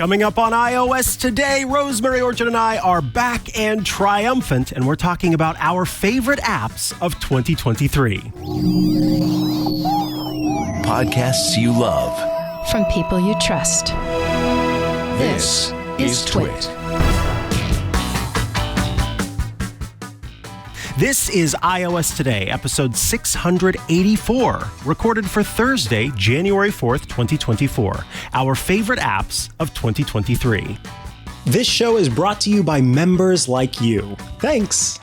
Coming up on iOS today, Rosemary, Orchard, and I are back and triumphant, and we're talking about our favorite apps of 2023. Podcasts you love. From people you trust. This is Twit. This is iOS Today, episode 684, recorded for Thursday, January 4th, 2024, our favorite apps of 2023. This show is brought to you by members like you. Thanks.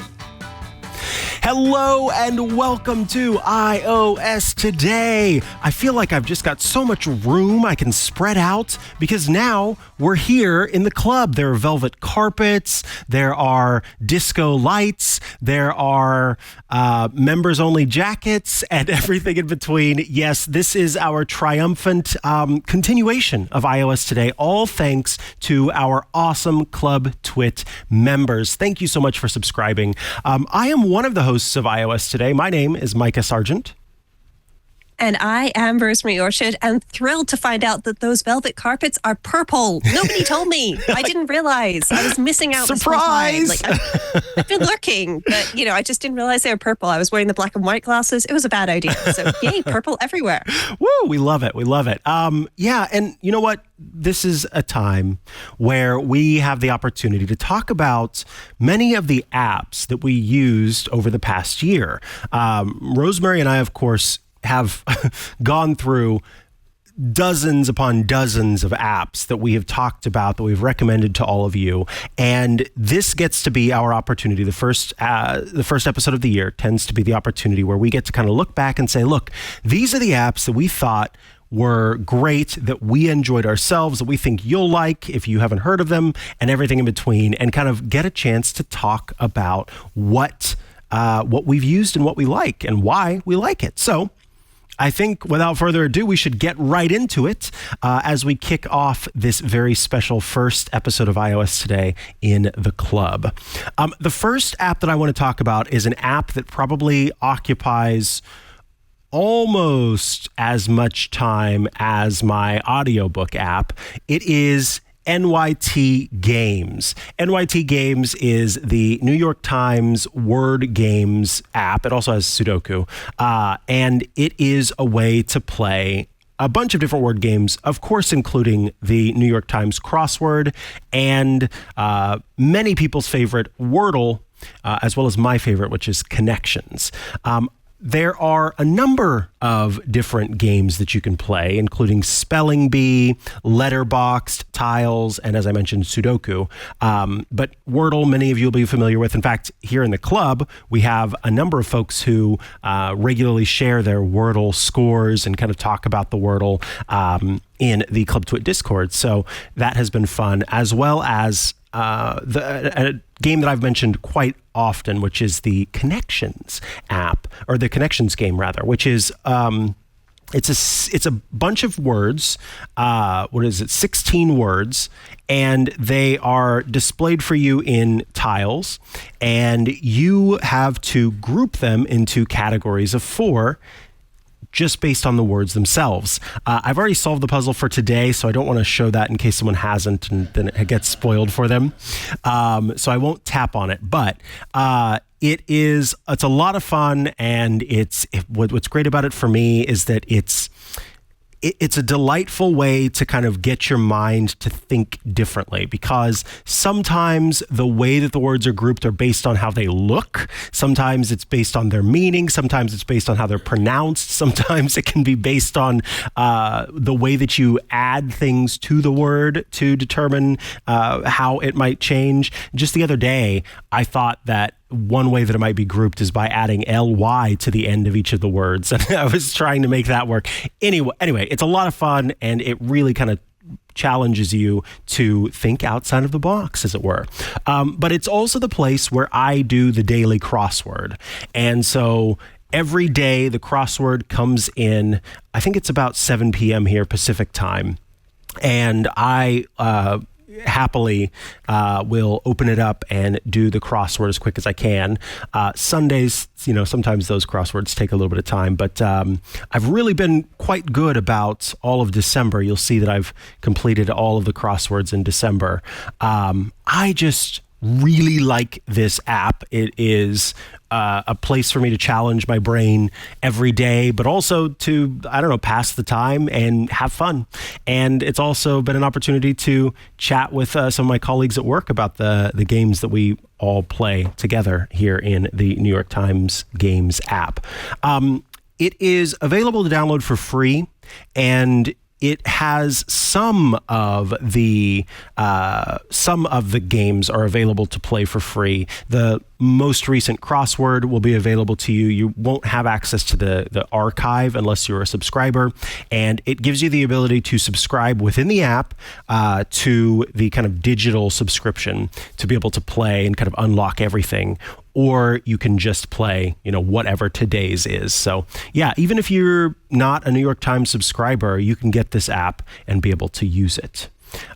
Hello and welcome to iOS Today. I feel like I've just got so much room I can spread out because now we're here in the club. There are velvet carpets, there are disco lights, there are members-only jackets, and everything in between. Yes, this is our triumphant continuation of iOS Today, all thanks to our awesome Club TWiT members. Thank you so much for subscribing. I am one of the hosts of iOS Today. My name is Mikah Sargent. And I am Rosemary Orchard, and thrilled to find out that those velvet carpets are purple. Nobody told me. I didn't realize. I was missing out. Surprise! This whole time. I've been looking, but I just didn't realize they were purple. I was wearing the black and white glasses. It was a bad idea. So yay, purple everywhere. Woo, we love it. We love it. Yeah, and you know what? This is a time where we have the opportunity to talk about many of the apps that we used over the past year. Rosemary and I, of course, have gone through dozens upon dozens of apps that we have talked about, that we've recommended to all of you. And this gets to be our opportunity. The first episode of the year tends to be the opportunity where we get to kind of look back and say, look, these are the apps that we thought were great, that we enjoyed ourselves, that we think you'll like if you haven't heard of them, and everything in between, and kind of get a chance to talk about what we've used and what we like and why we like it. So I think without further ado, we should get right into it as we kick off this very special first episode of iOS Today in the club. The first app that I want to talk about is an app that probably occupies almost as much time as my audiobook app. It is NYT Games. NYT Games is the New York Times word games app. It also has Sudoku. And it is a way to play a bunch of different word games, of course, including the New York Times crossword and many people's favorite Wordle, as well as my favorite, which is Connections. There are a number of different games that you can play, including Spelling Bee, Letterboxd, Tiles, and as I mentioned, Sudoku. But Wordle, many of you will be familiar with. In fact, here in the club, we have a number of folks who regularly share their Wordle scores and kind of talk about the Wordle in the Club TWiT Discord. So that has been fun, as well as a game that I've mentioned quite often, which is the Connections app, or the Connections game rather, which is it's a bunch of words. 16 words, and they are displayed for you in tiles, and you have to group them into categories of 4. Just based on the words themselves. I've already solved the puzzle for today, so I don't want to show that in case someone hasn't, and then it gets spoiled for them. So I won't tap on it, but it's a lot of fun, and what's great about it for me is that it's a delightful way to kind of get your mind to think differently, because sometimes the way that the words are grouped are based on how they look. Sometimes it's based on their meaning. Sometimes it's based on how they're pronounced. Sometimes it can be based on the way that you add things to the word to determine how it might change. Just the other day, I thought that one way that it might be grouped is by adding ly to the end of each of the words. And I was trying to make that work. Anyway, it's a lot of fun, and it really kind of challenges you to think outside of the box, as it were. But it's also the place where I do the daily crossword. And so every day the crossword comes in, I think it's about 7 p.m. here Pacific time. And I happily will open it up and do the crossword as quick as I can. Sundays, sometimes those crosswords take a little bit of time, but I've really been quite good about all of December. You'll see that I've completed all of the crosswords in December. I just really like this app. It is a place for me to challenge my brain every day, but also to, pass the time and have fun. And it's also been an opportunity to chat with some of my colleagues at work about the games that we all play together here in the New York Times Games app. It is available to download for free, and it has some of the games are available to play for free. The most recent crossword will be available to you. You won't have access to the archive unless you're a subscriber, and it gives you the ability to subscribe within the app to the kind of digital subscription to be able to play and kind of unlock everything. Or you can just play, whatever today's is. So yeah, even if you're not a New York Times subscriber, you can get this app and be able to use it.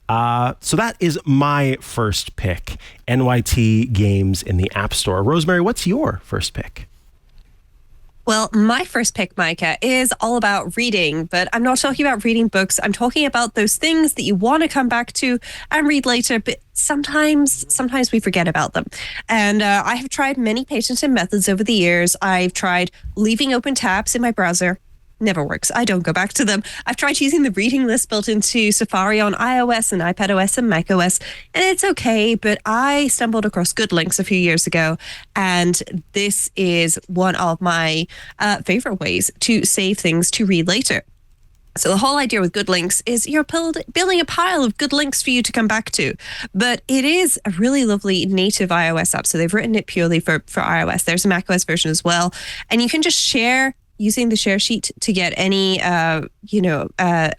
So that is my first pick, NYT Games in the App Store. Rosemary, what's your first pick? Well, my first pick, Mikah, is all about reading, but I'm not talking about reading books. I'm talking about those things that you want to come back to and read later, but sometimes we forget about them. And I have tried many patented methods over the years. I've tried leaving open tabs in my browser. Never works. I don't go back to them. I've tried using the reading list built into Safari on iOS and iPadOS and macOS, and it's okay, but I stumbled across GoodLinks a few years ago, and this is one of my favorite ways to save things to read later. So the whole idea with GoodLinks is you're building a pile of good links for you to come back to. But it is a really lovely native iOS app. So they've written it purely for iOS. There's a macOS version as well. And you can just share using the share sheet to get any,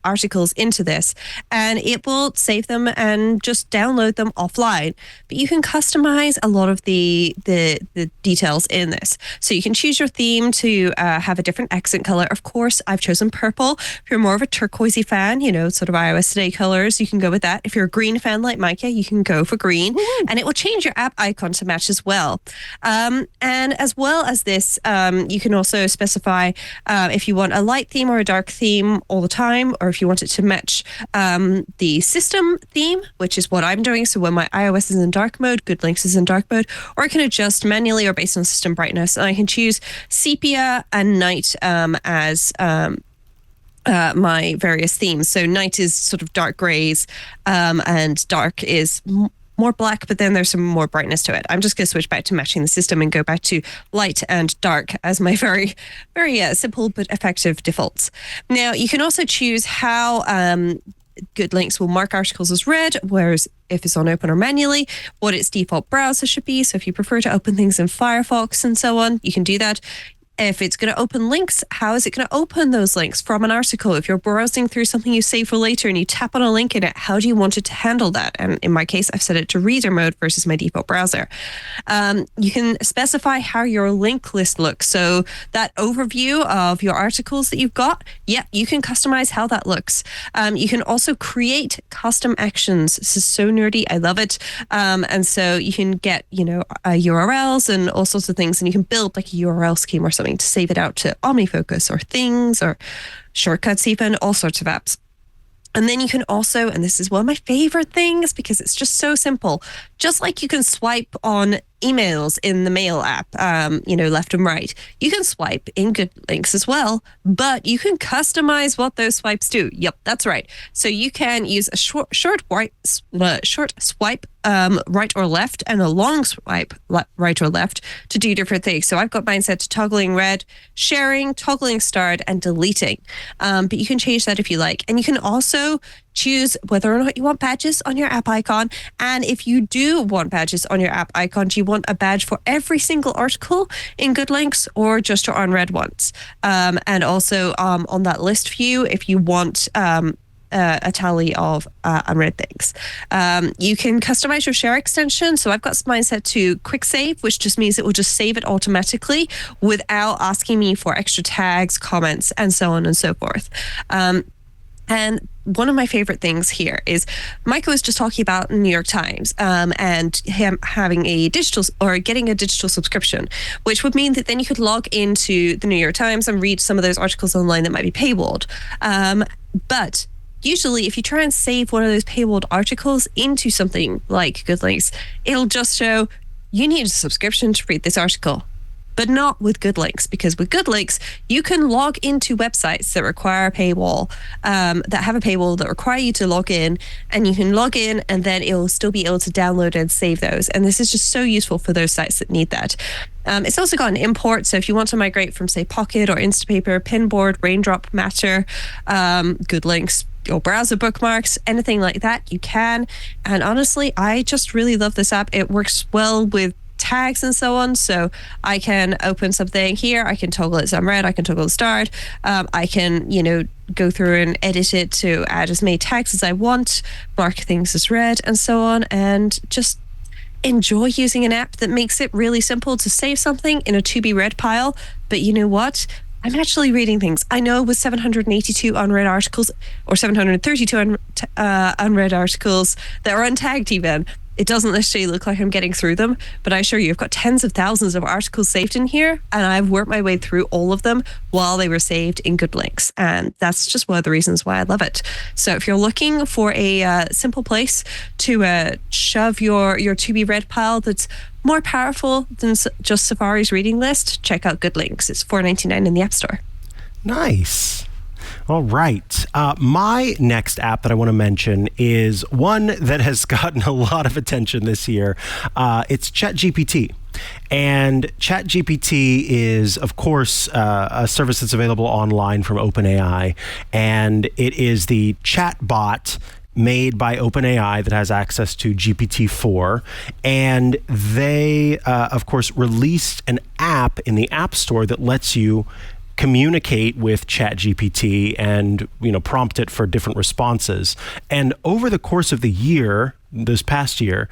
articles into this, and it will save them and just download them offline. But you can customize a lot of the details in this. So you can choose your theme to have a different accent color. Of course, I've chosen purple. If you're more of a turquoisey fan, sort of iOS Today colors, you can go with that. If you're a green fan like Mikah, you can go for green. Woo-hoo. And it will change your app icon to match as well. And as well as this, you can also specify if you want a light theme or a dark theme all the time, or if you want it to match the system theme, which is what I'm doing. So when my iOS is in dark mode, GoodLinks is in dark mode, or I can adjust manually or based on system brightness. And I can choose sepia and night as my various themes. So night is sort of dark grays, and dark is more black, but then there's some more brightness to it. I'm just going to switch back to matching the system and go back to light and dark as my very, very simple but effective defaults. Now, you can also choose how GoodLinks will mark articles as read, whereas if it's on open or manually, what its default browser should be. So if you prefer to open things in Firefox and so on, you can do that. If it's going to open links, how is it going to open those links from an article? If you're browsing through something you save for later and you tap on a link in it, how do you want it to handle that? And in my case, I've set it to reader mode versus my default browser. You can specify how your link list looks. So that overview of your articles that you've got, you can customize how that looks. You can also create custom actions. This is so nerdy. I love it. And so you can get, URLs and all sorts of things, and you can build like a URL scheme or something to save it out to OmniFocus or Things or Shortcuts, even all sorts of apps. And then you can also, and this is one of my favorite things because it's just so simple, just like you can swipe on emails in the mail app, left and right, you can swipe in GoodLinks as well, but you can customize what those swipes do. Yep, that's right. So you can use a short swipe right or left and a long swipe right or left to do different things. So I've got mine set to toggling read, sharing, toggling start, and deleting. But you can change that if you like. And you can also choose whether or not you want badges on your app icon. And if you do want badges on your app icon, do you want a badge for every single article in GoodLinks or just your unread ones? And also on that list view, if you want a tally of unread things. You can customize your share extension. So I've got mine set to quick save, which just means it will just save it automatically without asking me for extra tags, comments, and so on and so forth. And one of my favorite things here is Mikah was just talking about New York Times and him having a digital or getting a digital subscription, which would mean that then you could log into the New York Times and read some of those articles online that might be paywalled. But usually if you try and save one of those paywalled articles into something like GoodLinks, it'll just show you need a subscription to read this article. But not with GoodLinks, because with GoodLinks, you can log into websites that require a paywall, that have a paywall that require you to log in, and you can log in and then it'll still be able to download and save those. And this is just so useful for those sites that need that. It's also got an import, so if you want to migrate from, say, Pocket or Instapaper, Pinboard, Raindrop, Matter, GoodLinks, your browser bookmarks, anything like that, you can. And honestly, I just really love this app. It works well with tags and so on, so I can open something here, I can toggle it as unread, I can toggle the start, I can go through and edit it to add as many tags as I want, mark things as read and so on, and just enjoy using an app that makes it really simple to save something in a to be read pile. But you know what, I'm actually reading things. I know with 782 unread articles or 732 unread articles that are untagged even, it doesn't necessarily look like I'm getting through them, but I assure you, I've got tens of thousands of articles saved in here, and I've worked my way through all of them while they were saved in GoodLinks, and that's just one of the reasons why I love it. So if you're looking for a simple place to shove your to-be read pile that's more powerful than just Safari's reading list, check out GoodLinks. It's $4.99 in the App Store. Nice. All right. My next app that I want to mention is one that has gotten a lot of attention this year. It's ChatGPT. And ChatGPT is, of course, a service that's available online from OpenAI. And it is the chatbot made by OpenAI that has access to GPT-4. And they, of course, released an app in the App Store that lets you communicate with ChatGPT and prompt it for different responses. And over the course of the year, this past year,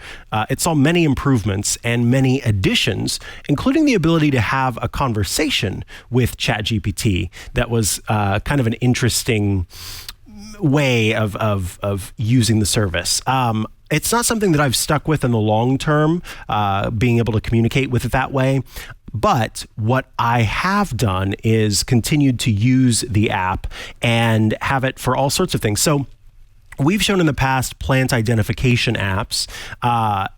it saw many improvements and many additions, including the ability to have a conversation with ChatGPT that was kind of an interesting way of using the service. It's not something that I've stuck with in the long term, being able to communicate with it that way. But what I have done is continued to use the app and have it for all sorts of things. So we've shown in the past plant identification apps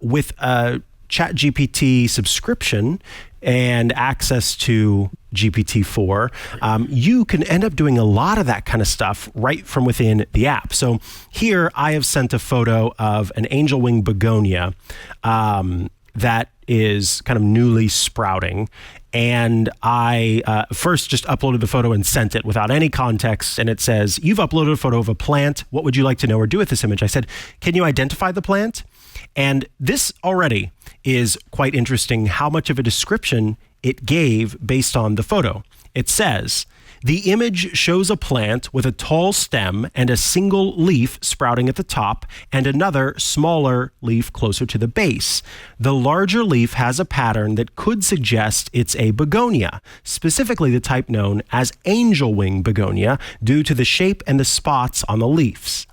with a ChatGPT subscription and access to GPT-4, you can end up doing a lot of that kind of stuff right from within the app. So here I have sent a photo of an angel wing begonia that is kind of newly sprouting. And I first just uploaded the photo and sent it without any context. And it says, "You've uploaded a photo of a plant. What would you like to know or do with this image?" I said, "Can you identify the plant?" And this already is quite interesting how much of a description it gave based on the photo. It says, "The image shows a plant with a tall stem and a single leaf sprouting at the top and another smaller leaf closer to the base. The larger leaf has a pattern that could suggest it's a begonia, specifically the type known as angel wing begonia, due to the shape and the spots on the leaves.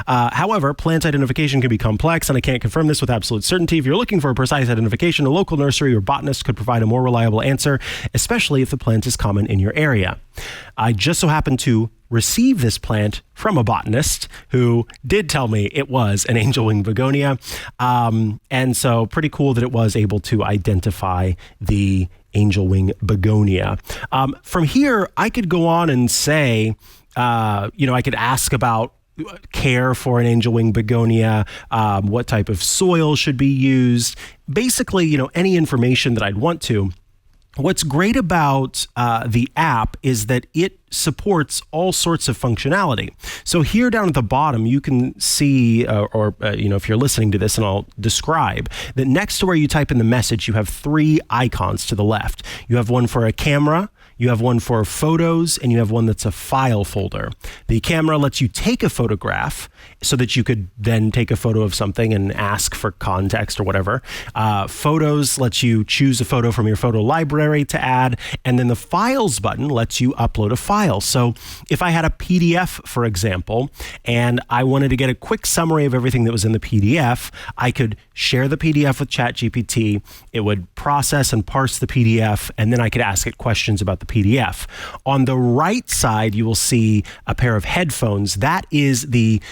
However, plant identification can be complex, and I can't confirm this with absolute certainty. If you're looking for a precise identification, a local nursery or botanist could provide a more reliable answer, especially if the plant is common in your area. I just so happened to receive this plant from a botanist who did tell me it was an angel wing begonia. And so pretty cool that it was able to identify the angel wing begonia. From here, I could go on and say, I could ask about care for an angel wing begonia, what type of soil should be used, basically, any information that I'd want to. What's great about the app is that it supports all sorts of functionality. So here down at the bottom, you can see, if you're listening to this, and I'll describe, that next to where you type in the message, you have three icons to the left. You have one for a camera, you have one for photos, and you have one that's a file folder. The camera lets you take a photograph so that you could then take a photo of something and ask for context or whatever. Photos lets you choose a photo from your photo library to add, and then the files button lets you upload a file. So if I had a PDF, for example, and I wanted to get a quick summary of everything that was in the PDF, I could share the PDF with ChatGPT. It would process and parse the PDF, and then I could ask it questions about the PDF. On the right side, you will see a pair of headphones. That is the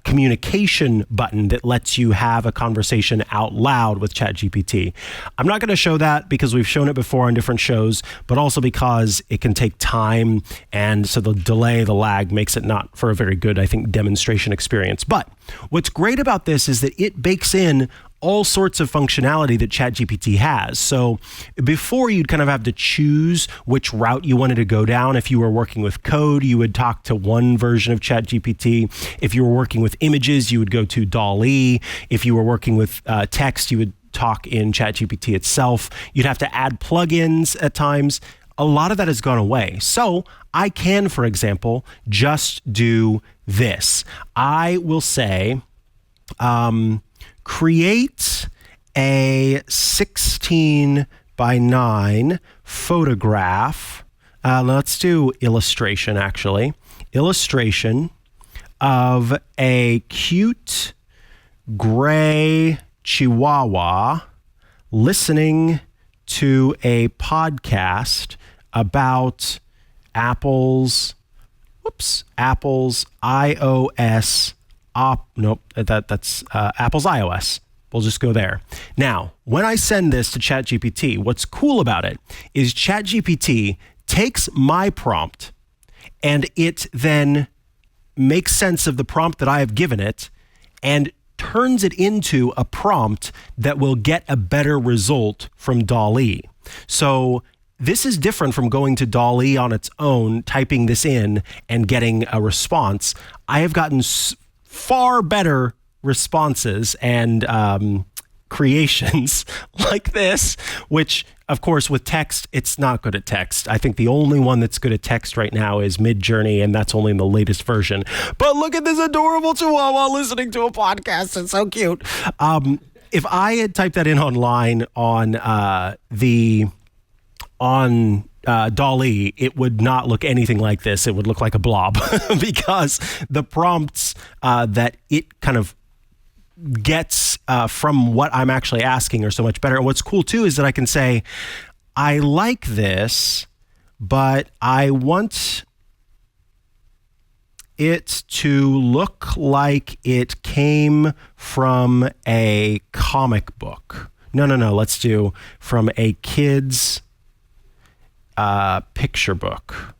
communication button that lets you have a conversation out loud with ChatGPT. I'm not going to show that because we've shown it before on different shows, but also because it can take time, and so the delay, the lag makes it not for a very good, I think, demonstration experience. But what's great about this is that it bakes in all sorts of functionality that ChatGPT has. So before, you'd kind of have to choose which route you wanted to go down. If you were working with code, you would talk to one version of ChatGPT. If you were working with images, you would go to DALL-E. If you were working with text, you would talk in ChatGPT itself. You'd have to add plugins at times. A lot of that has gone away. So I can, for example, just do this. I will say, create a 16 by 9 photograph. Let's do illustration, actually. Illustration of a cute gray Chihuahua listening to a podcast about Apple's iOS. That's Apple's iOS. We'll just go there. Now, when I send this to ChatGPT, what's cool about it is ChatGPT takes my prompt and it then makes sense of the prompt that I have given it and turns it into a prompt that will get a better result from DALL-E. So this is different from going to DALL-E on its own, typing this in and getting a response. I have gotten far better responses and creations like this, which, of course, with text, it's not good at text. I think the only one that's good at text right now is Midjourney, and that's only in the latest version. But look at this adorable Chihuahua listening to a podcast. It's so cute. If I had typed that in online on DALL-E, it would not look anything like this. It would look like a blob because the prompts that it kind of gets from what I'm actually asking are so much better. And what's cool too is that I can say, I like this, but I want it to look like it came from a comic book. No. Let's do from a kid's picture book.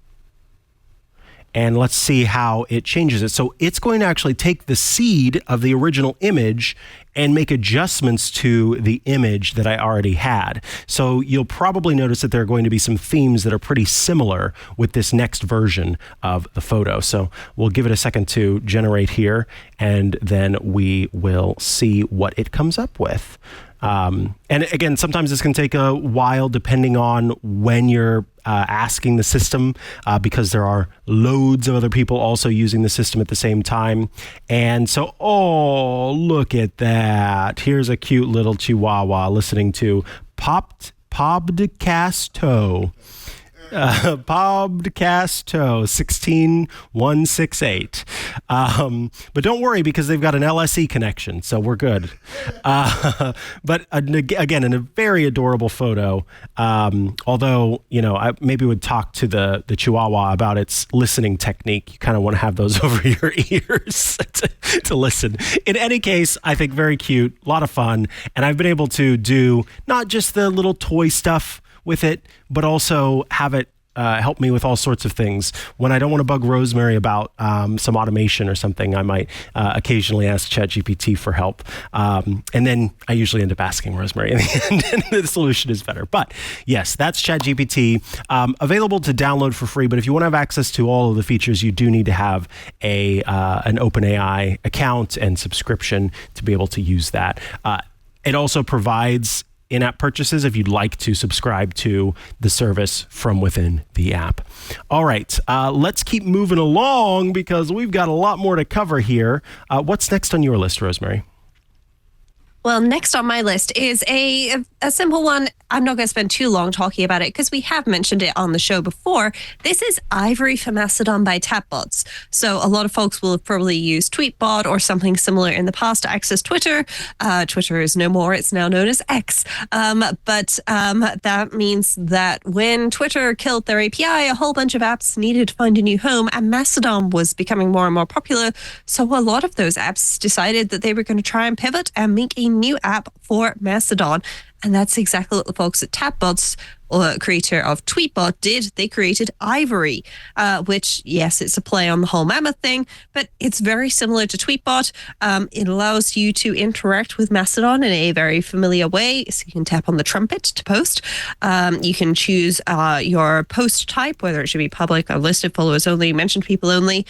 And let's see how it changes it. So it's going to actually take the seed of the original image and make adjustments to the image that I already had. So you'll probably notice that there are going to be some themes that are pretty similar with this next version of the photo. So we'll give it a second to generate here, and then we will see what it comes up with. And again, sometimes this can take a while depending on when you're asking the system, because there are loads of other people also using the system at the same time. And so, oh, look at that. Here's a cute little Chihuahua listening to Podcasto. Podcasto 16168. But don't worry, because they've got an LSE connection, so we're good. But again, in a very adorable photo. Although, I maybe would talk to the Chihuahua about its listening technique. You kind of want to have those over your ears to listen. In any case, I think very cute, a lot of fun. And I've been able to do not just the little toy stuff with it, but also have it help me with all sorts of things. When I don't want to bug Rosemary about some automation or something, I might occasionally ask ChatGPT for help. And then I usually end up asking Rosemary in the end, and the solution is better. But yes, that's ChatGPT, available to download for free. But if you want to have access to all of the features, you do need to have an OpenAI account and subscription to be able to use that. It also provides in-app purchases if you'd like to subscribe to the service from within the app. All right, let's keep moving along because we've got a lot more to cover here. What's next on your list, Rosemary? Well, next on my list is a simple one. I'm not going to spend too long talking about it because we have mentioned it on the show before. This is Ivory for Mastodon by Tapbots. So a lot of folks will have probably used Tweetbot or something similar in the past to access Twitter. Twitter is no more. It's now known as X. But that means that when Twitter killed their API, a whole bunch of apps needed to find a new home, and Mastodon was becoming more and more popular. So a lot of those apps decided that they were going to try and pivot and make a new app for Mastodon. And that's exactly what the folks at Tapbots, creator of Tweetbot, did. They created Ivory, which, yes, it's a play on the whole mammoth thing, but it's very similar to Tweetbot. It allows you to interact with Mastodon in a very familiar way. So you can tap on the trumpet to post. You can choose your post type, whether it should be public or listed, followers only, mentioned people only,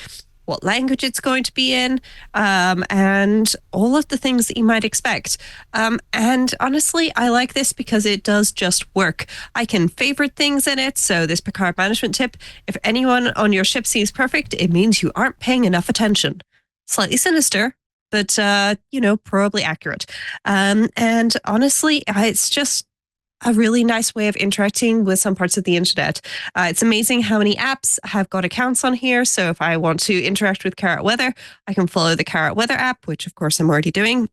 what language it's going to be in, and all of the things that you might expect. And honestly, I like this because it does just work. I can favorite things in it. So this Picard management tip, if anyone on your ship seems perfect, it means you aren't paying enough attention. Slightly sinister, but, probably accurate. And honestly, it's just a really nice way of interacting with some parts of the internet. It's amazing how many apps have got accounts on here. So if I want to interact with Carrot Weather, I can follow the Carrot Weather app, which of course I'm already doing.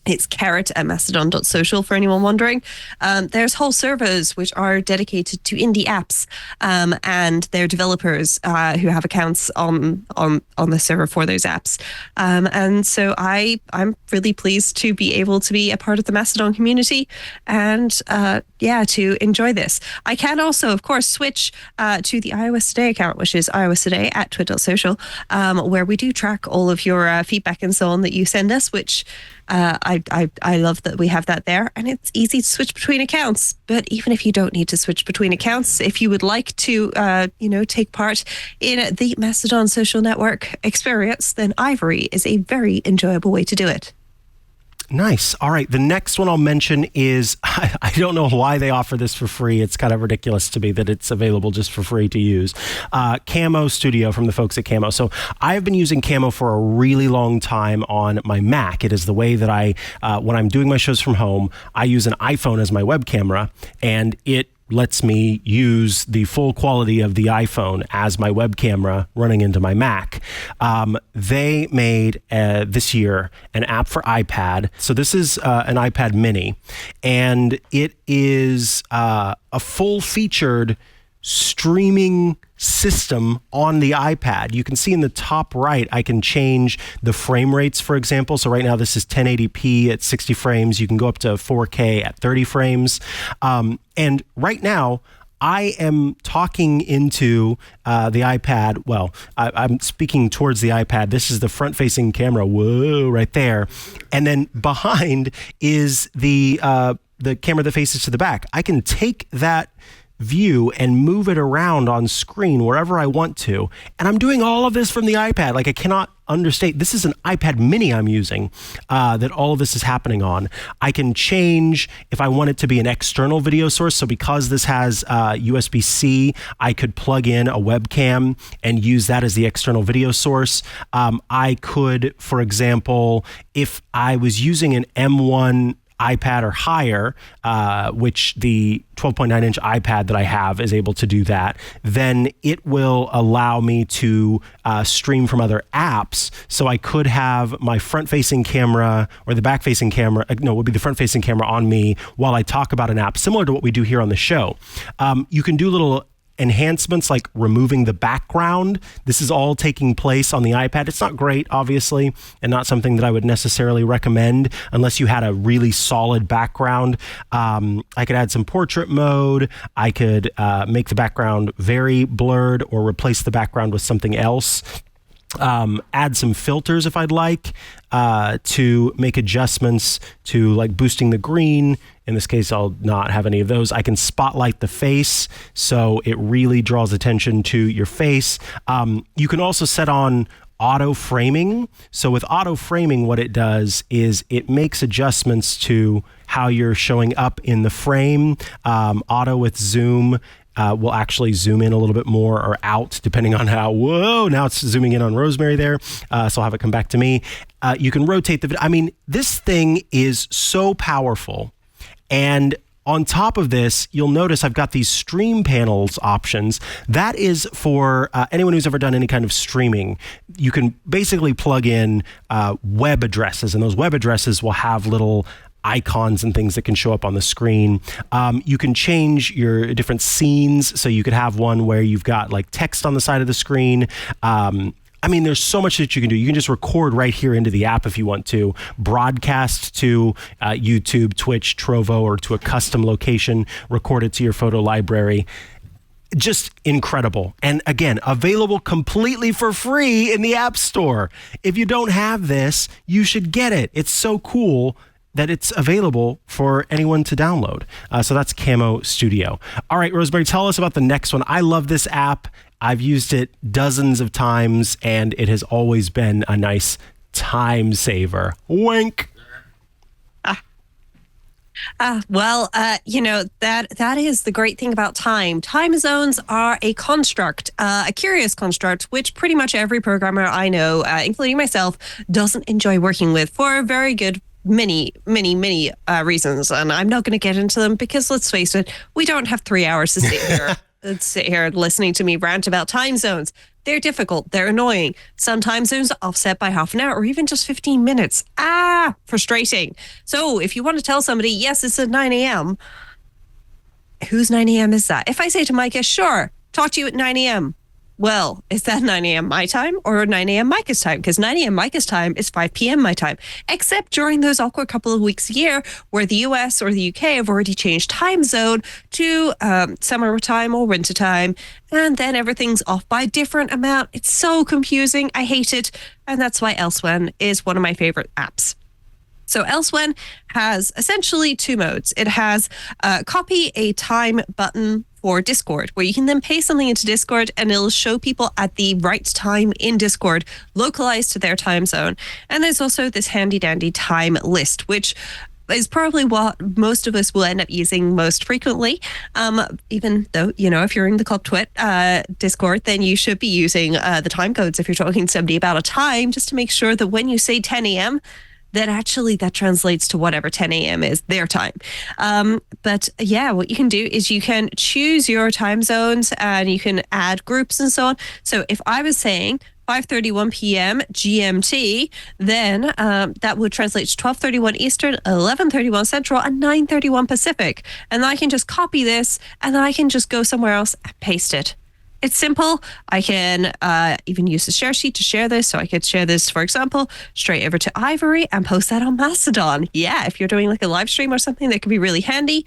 It's carrot at mastodon.social for anyone wondering. There's whole servers which are dedicated to indie apps, and they're developers who have accounts on the server for those apps. And so I'm really pleased to be able to be a part of the Mastodon community and to enjoy this. I can also, of course, switch to the iOS Today account, which is iOS Today at twit.social, where we do track all of your feedback and so on that you send us, which I love that we have that there, and it's easy to switch between accounts. But even if you don't need to switch between accounts, if you would like to, take part in the Mastodon social network experience, then Ivory is a very enjoyable way to do it. Nice. All right. The next one I'll mention is, I don't know why they offer this for free. It's kind of ridiculous to me that it's available just for free to use. Camo Studio from the folks at Camo. So I have been using Camo for a really long time on my Mac. It is the way that when I'm doing my shows from home, I use an iPhone as my web camera, and it lets me use the full quality of the iPhone as my web camera running into my Mac. They made this year an app for iPad. So this is an iPad mini, and it is a full-featured streaming system on the iPad. You can see in the top right, I can change the frame rates, for example. So right now this is 1080p at 60 frames. You can go up to 4K at 30 frames. And right now, I am talking into the iPad. Well, I'm speaking towards the iPad. This is the front-facing camera. Whoa, right there. And then behind is the camera that faces to the back. I can take that view and move it around on screen wherever I want to. And I'm doing all of this from the iPad. Like, I cannot understate, this is an iPad mini I'm using that all of this is happening on. I can change if I want it to be an external video source. So because this has USB-C, I could plug in a webcam and use that as the external video source. I could, for example, if I was using an M1 iPad or higher, which the 12.9-inch iPad that I have is able to do that, then it will allow me to stream from other apps. So I could have my front-facing camera or the back-facing camera, no, it would be the front-facing camera on me while I talk about an app, similar to what we do here on the show. You can do little enhancements like removing the background. This is all taking place on the iPad. It's not great, obviously, and not something that I would necessarily recommend unless you had a really solid background. I could add some portrait mode. I could make the background very blurred or replace the background with something else. Add some filters if I'd like to make adjustments to like boosting the green. In this case, I'll not have any of those. I can spotlight the face, so it really draws attention to your face. You can also set on auto framing. So with auto framing, what it does is it makes adjustments to how you're showing up in the frame. Auto with zoom will actually zoom in a little bit more or out depending on how, now it's zooming in on Rosemary there. So I'll have it come back to me. You can rotate the video. I mean, this thing is so powerful. And on top of this, you'll notice I've got these stream panels options. That is for anyone who's ever done any kind of streaming. You can basically plug in web addresses, and those web addresses will have little icons and things that can show up on the screen. You can change your different scenes. So you could have one where you've got like text on the side of the screen. I mean, there's so much that you can do. You can just record right here into the app if you want to, broadcast to YouTube, Twitch, Trovo, or to a custom location, record it to your photo library. Just incredible. And again, available completely for free in the App Store. If you don't have this, you should get it. It's so cool that it's available for anyone to download. So that's Camo Studio. All right, Rosemary, tell us about the next one. I love this app. I've used it dozens of times, and it has always been a nice time saver. Wink. That is the great thing about time. Time zones are a construct, a curious construct, which pretty much every programmer I know, including myself, doesn't enjoy working with for very good many reasons. And I'm not going to get into them because, let's face it, we don't have 3 hours to sit here listening to me rant about time zones. They're difficult. They're annoying. Some time zones are offset by half an hour or even just 15 minutes. Frustrating. So if you want to tell somebody, yes, it's at 9 a.m., whose 9 a.m. is that? If I say to Mikah, sure, talk to you at 9 a.m., well, is that 9 a.m. my time or 9 a.m. Mikah's time? Because 9 a.m. Mikah's time is 5 p.m. my time, except during those awkward couple of weeks a year where the US or the UK have already changed time zone to summer time or winter time, and then everything's off by a different amount. It's so confusing. I hate it. And that's why Elsewhen is one of my favorite apps. So Elsewhen has essentially two modes. It has copy a time button for Discord, where you can then paste something into Discord and it'll show people at the right time in Discord, localized to their time zone. And there's also this handy dandy time list, which is probably what most of us will end up using most frequently. Even though, if you're in the Club TWiT Discord, then you should be using the time codes if you're talking to somebody about a time, just to make sure that when you say 10 a.m., that actually that translates to whatever 10 a.m. is their time. But yeah, what you can do is you can choose your time zones and you can add groups and so on. So if I was saying 5:31 p.m. GMT, then that would translate to 12:31 Eastern, 11:31 Central, and 9:31 Pacific. And I can just copy this and then I can just go somewhere else and paste it. It's simple. I can even use the share sheet to share this. So I could share this, for example, straight over to Ivory and post that on Mastodon. Yeah, if you're doing like a live stream or something, that could be really handy.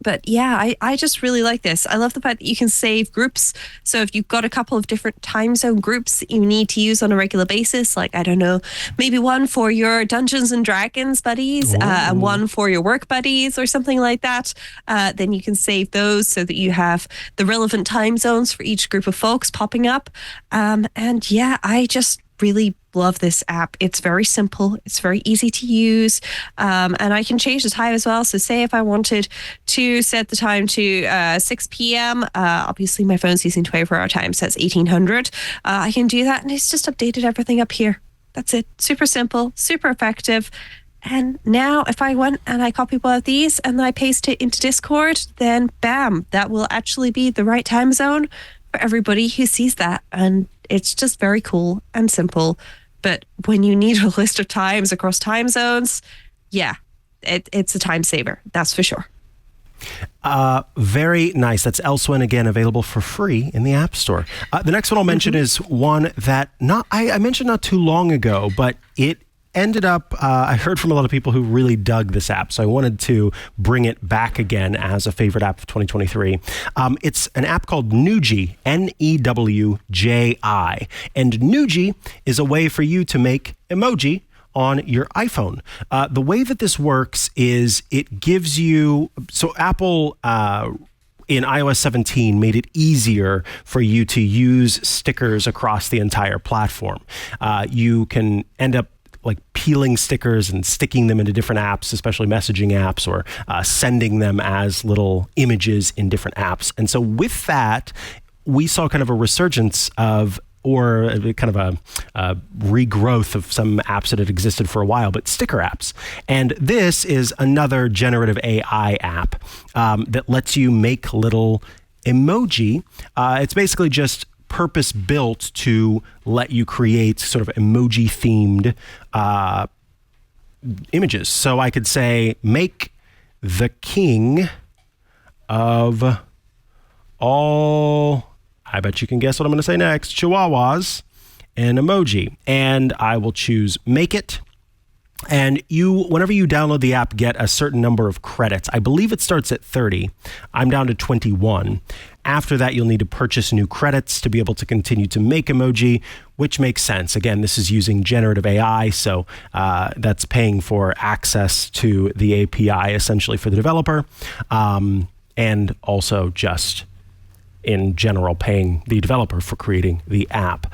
But yeah, I just really like this. I love the fact that you can save groups. So if you've got a couple of different time zone groups that you need to use on a regular basis, like, I don't know, maybe one for your Dungeons and Dragons buddies and one for your work buddies or something like that, then you can save those so that you have the relevant time zones for each group of folks popping up. And yeah, I just really love this app. It's very simple. It's very easy to use. And I can change the time as well. So say if I wanted to set the time to 6 p.m., obviously my phone's using 24-hour time, so it's 1800. I can do that and it's just updated everything up here. That's it. Super simple, super effective. And now if I went and I copy one of these and I paste it into Discord, then bam, that will actually be the right time zone for everybody who sees that. And it's just very cool and simple. But when you need a list of times across time zones, yeah, it's a time saver. That's for sure. Very nice. That's Elsewhen, again, available for free in the App Store. The next one I'll mention is one that I mentioned not too long ago, but it ended up, I heard from a lot of people who really dug this app, so I wanted to bring it back again as a favorite app of 2023. It's an app called Newji, Newji. And Newji is a way for you to make emoji on your iPhone. The way that this works is it gives you, so Apple in iOS 17 made it easier for you to use stickers across the entire platform. You can end up like peeling stickers and sticking them into different apps, especially messaging apps, or sending them as little images in different apps. And so with that, we saw kind of a resurgence of, or kind of a regrowth of some apps that had existed for a while, but sticker apps. And this is another generative AI app that lets you make little emoji. It's basically just purpose built to let you create sort of emoji themed images. So I could say, make the king of all, I bet you can guess what I'm going to say next, Chihuahuas, an emoji. And I will choose make it. And you, whenever you download the app, get a certain number of credits. I believe it starts at 30. I'm down to 21. After that, you'll need to purchase new credits to be able to continue to make emoji, which makes sense. Again, this is using generative AI, so that's paying for access to the API essentially for the developer, and also just in general paying the developer for creating the app.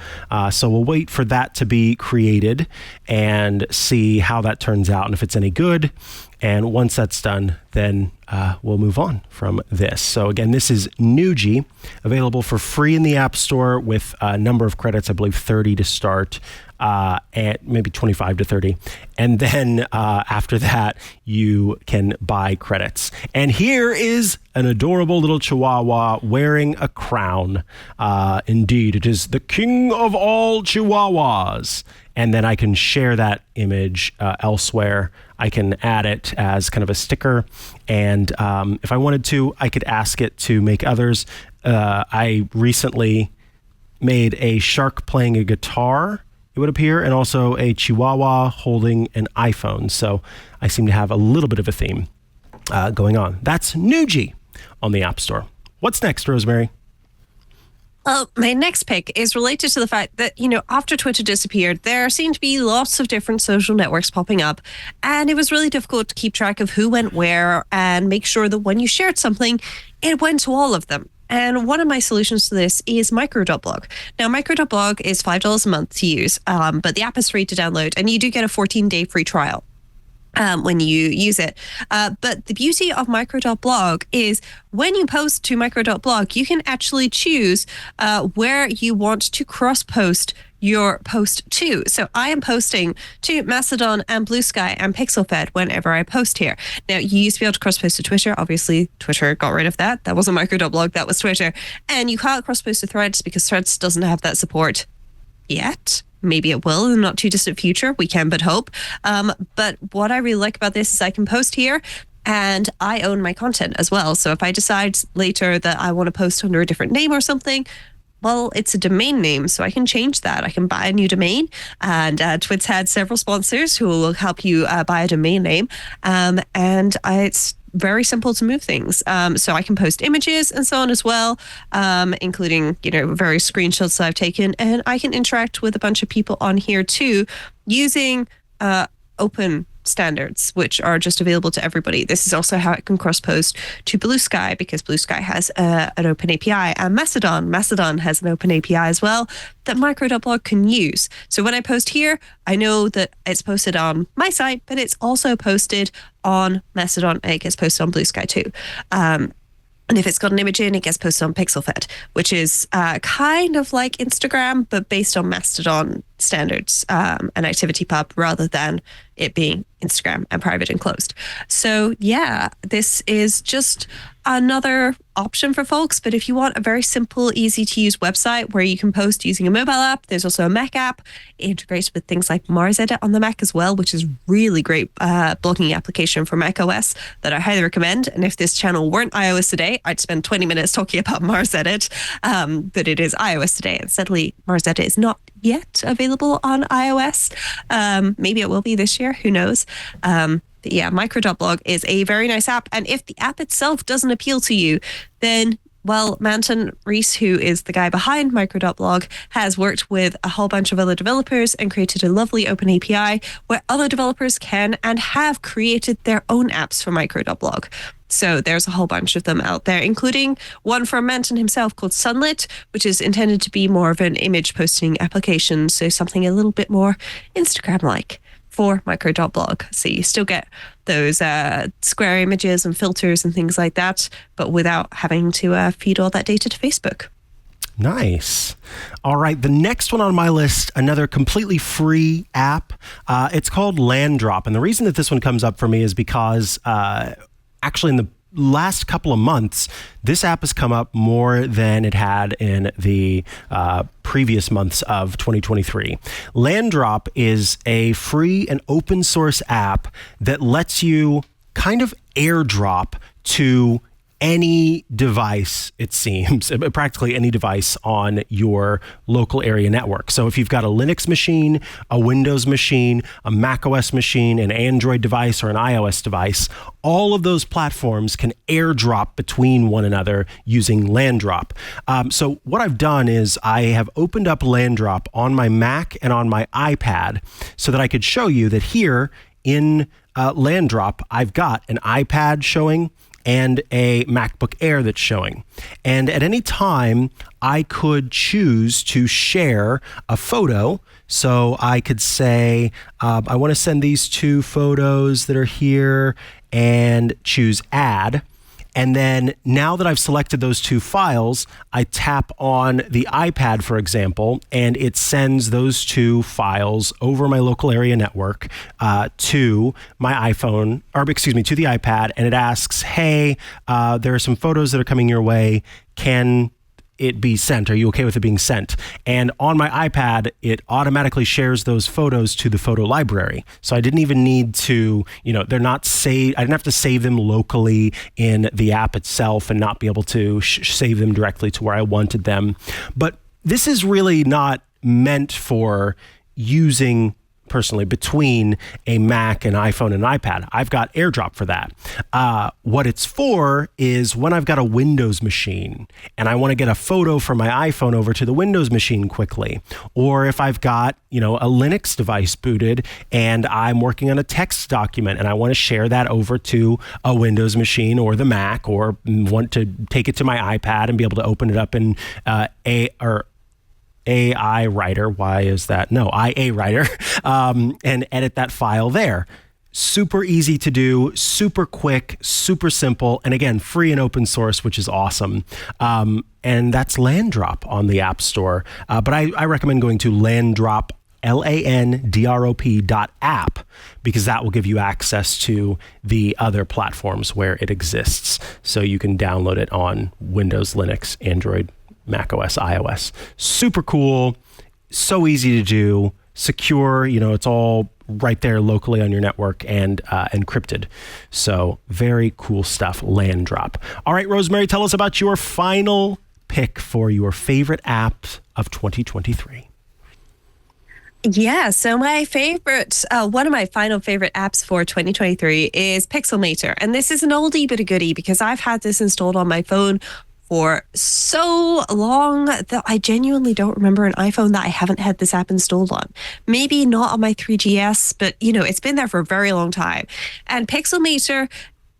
So we'll wait for that to be created and see how that turns out and if it's any good. And once that's done, then we'll move on from this. So again, this is Nuji, available for free in the App Store with a number of credits, I believe 30 to start, and maybe 25 to 30. And then after that, you can buy credits. And here is an adorable little Chihuahua wearing a crown. Indeed, it is the king of all Chihuahuas. And then I can share that image elsewhere. I can add it as kind of a sticker. And if I wanted to, I could ask it to make others. I recently made a shark playing a guitar, it would appear, and also a Chihuahua holding an iPhone. So I seem to have a little bit of a theme going on. That's Nuji on the App Store. What's next, Rosemary? My next pick is related to the fact that, after Twitter disappeared, there seemed to be lots of different social networks popping up. And it was really difficult to keep track of who went where and make sure that when you shared something, it went to all of them. And one of my solutions to this is Micro.Blog. Now, Micro.Blog is $5 a month to use, but the app is free to download, and you do get a 14-day free trial when you use it. But the beauty of Micro.Blog is when you post to Micro.Blog, you can actually choose where you want to cross-post your post to. So I am posting to Mastodon and Blue Sky and PixelFed whenever I post here. Now, you used to be able to cross-post to Twitter. Obviously, Twitter got rid of that. That wasn't Micro.Blog, that was Twitter. And you can't cross-post to Threads because Threads doesn't have that support yet. Maybe it will in the not too distant future. We can but hope. But what I really like about this is I can post here and I own my content as well. So if I decide later that I want to post under a different name or something, well, it's a domain name, so I can change that. I can buy a new domain, and Twit's had several sponsors who will help you buy a domain name, and it's very simple to move things. So I can post images and so on as well, including, various screenshots that I've taken, and I can interact with a bunch of people on here too using open standards, which are just available to everybody. This is also how it can cross-post to Blue Sky, because Blue Sky has an open API, and Mastodon has an open API as well that Micro.Blog can use. So when I post here, I know that it's posted on my site, but it's also posted on Mastodon, and it gets posted on Blue Sky too. And if it's got an image in, it gets posted on PixelFed, which is kind of like Instagram, but based on Mastodon standards and ActivityPub rather than it being Instagram and private and closed. So yeah, this is just another option for folks. But if you want a very simple, easy to use website where you can post using a mobile app, there's also a Mac app. It integrates with things like Mars Edit on the Mac as well, which is really great blogging application for Mac OS that I highly recommend. And if this channel weren't iOS Today, I'd spend 20 minutes talking about Mars Edit, but it is iOS Today. And sadly, Mars Edit is not yet available on iOS. Maybe it will be this year, who knows? But yeah, Micro.Blog is a very nice app. And if the app itself doesn't appeal to you, then, well, Manton Reese, who is the guy behind Micro.Blog, has worked with a whole bunch of other developers and created a lovely open API where other developers can and have created their own apps for Micro.Blog. So there's a whole bunch of them out there, including one from Manton himself called Sunlit, which is intended to be more of an image posting application. So something a little bit more Instagram-like. for Micro.Blog. So you still get those square images and filters and things like that, but without having to feed all that data to Facebook. Nice. All right. The next one on my list, another completely free app. It's called Landdrop. And the reason that this one comes up for me is because actually in the last couple of months, this app has come up more than it had in the previous months of 2023. Landdrop is a free and open source app that lets you kind of airdrop to any device, it seems, practically any device on your local area network. So if you've got a Linux machine, a Windows machine, a macOS machine, an Android device, or an iOS device, all of those platforms can airdrop between one another using Landdrop. So what I've done is I have opened up Landdrop on my Mac and on my iPad so that I could show you that here in Landdrop, I've got an iPad showing and a MacBook Air that's showing. And at any time, I could choose to share a photo. So I could say, I want to send these two photos that are here and choose add. And then now that I've selected those two files, I tap on the iPad, for example, and it sends those two files over my local area network to my iPhone, or excuse me, to the iPad, and it asks, hey, there are some photos that are coming your way. Can it be sent? Are you okay with it being sent? And on my iPad, it automatically shares those photos to the photo library. So I didn't even need to, they're not saved. I didn't have to save them locally in the app itself and not be able to save them directly to where I wanted them. But this is really not meant for using personally between a Mac, an iPhone, and an iPad. I've got AirDrop for that. What it's for is when I've got a Windows machine and I want to get a photo from my iPhone over to the Windows machine quickly, or if I've got, a Linux device booted and I'm working on a text document and I want to share that over to a Windows machine or the Mac, or want to take it to my iPad and be able to open it up in AI Writer. Why is that? No, IA Writer, and edit that file there. Super easy to do, super quick, super simple, and again, free and open source, which is awesome. And that's Landdrop on the App Store. But I recommend going to Landdrop, LANDROP.app, because that will give you access to the other platforms where it exists. So you can download it on Windows, Linux, Android, macOS, iOS. Super cool, so easy to do, secure, it's all right there locally on your network and encrypted. So very cool stuff, Landdrop. All right, Rosemary, tell us about your final pick for your favorite app of 2023. Yeah, so my favorite, one of my final favorite apps for 2023 is Pixelmator. And this is an oldie but a goodie because I've had this installed on my phone for so long that I genuinely don't remember an iPhone that I haven't had this app installed on. Maybe not on my 3GS, but it's been there for a very long time. And Pixelmator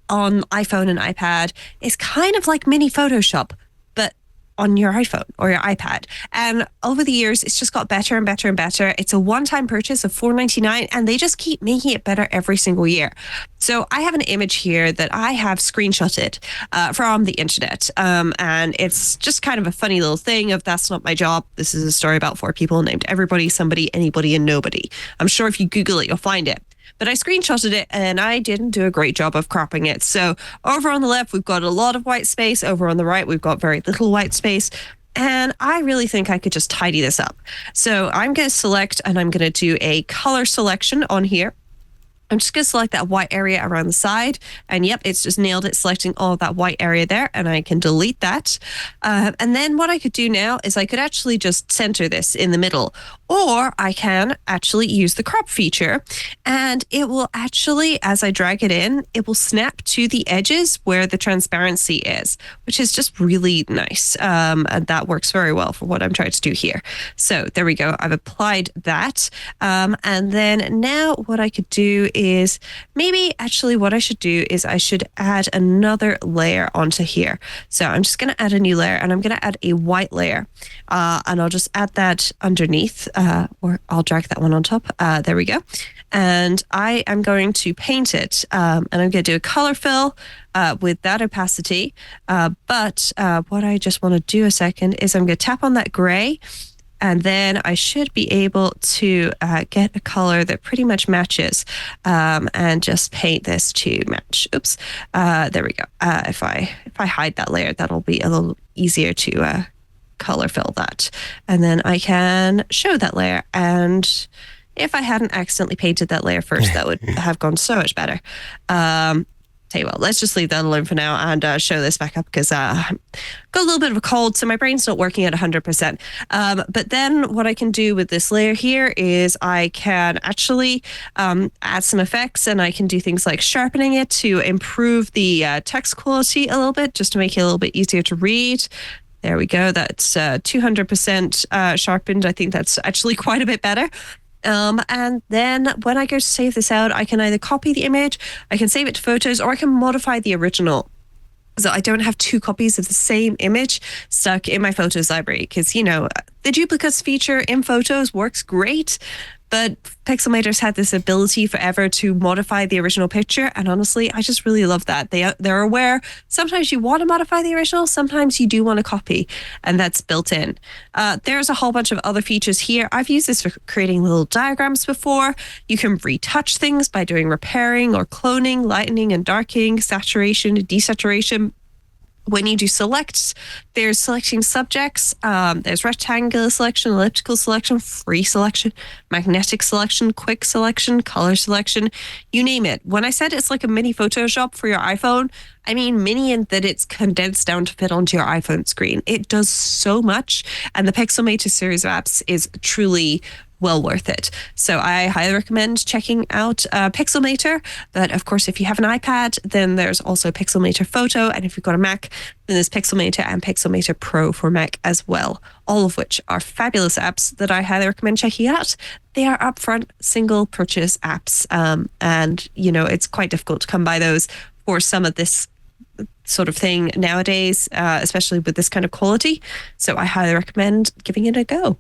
on iPhone and iPad is kind of like mini Photoshop, but on your iPhone or your iPad. And over the years, it's just got better and better and better. It's a one-time purchase of $4.99, and they just keep making it better every single year. So I have an image here that I have screenshotted from the internet. And it's just kind of a funny little thing of that's not my job. This is a story about 4 people named everybody, somebody, anybody, and nobody. I'm sure if you Google it, you'll find it. But I screenshotted it and I didn't do a great job of cropping it. So over on the left, we've got a lot of white space. Over on the right, we've got very little white space. And I really think I could just tidy this up. So I'm going to select and I'm going to do a color selection on here. I'm just going to select that white area around the side. And yep, it's just nailed it, selecting all of that white area there. And I can delete that. And then what I could do now is I could actually just center this in the middle. Or I can actually use the crop feature. And it will actually, as I drag it in, it will snap to the edges where the transparency is, which is just really nice. And that works very well for what I'm trying to do here. So there we go. I've applied that. And then now what I could do is maybe actually what I should do is I should add another layer onto here. So I'm just going to add a new layer, and I'm going to add a white layer, and I'll just add that underneath, or I'll drag that one on top. There we go. And I am going to paint it, and I'm going to do a color fill with that opacity. But what I just want to do a second is I'm going to tap on that gray, and then I should be able to get a color that pretty much matches, and just paint this to match. Oops. There we go. If I hide that layer, that'll be a little easier to color fill that. And then I can show that layer. And if I hadn't accidentally painted that layer first, that would have gone so much better. Tell you what, let's just leave that alone for now and show this back up, because I've got a little bit of a cold, so my brain's not working at 100%. But then what I can do with this layer here is I can actually add some effects, and I can do things like sharpening it to improve the text quality a little bit, just to make it a little bit easier to read. There we go. That's 200% sharpened. I think that's actually quite a bit better. And then when I go to save this out, I can either copy the image, I can save it to photos, or I can modify the original. So I don't have two copies of the same image stuck in my photos library, because, you know, the duplicates feature in photos works great, but Pixelmator's had this ability forever to modify the original picture, and honestly, I just really love that. They're aware sometimes you want to modify the original, sometimes you do want to copy, and that's built in. There's a whole bunch of other features here. I've used this for creating little diagrams before. You can retouch things by doing repairing or cloning, lightening and darkening, saturation and desaturation. When you do selects, there's selecting subjects, there's rectangular selection, elliptical selection, free selection, magnetic selection, quick selection, color selection, you name it. When I said it's like a mini Photoshop for your iPhone, I mean mini in that it's condensed down to fit onto your iPhone screen. It does so much, and the Pixelmator series of apps is truly well worth it. So I highly recommend checking out Pixelmator. But of course, if you have an iPad, then there's also Pixelmator Photo. And if you've got a Mac, then there's Pixelmator and Pixelmator Pro for Mac as well. All of which are fabulous apps that I highly recommend checking out. They are upfront single purchase apps. And, you know, it's quite difficult to come by those for some of this sort of thing nowadays, especially with this kind of quality. So I highly recommend giving it a go.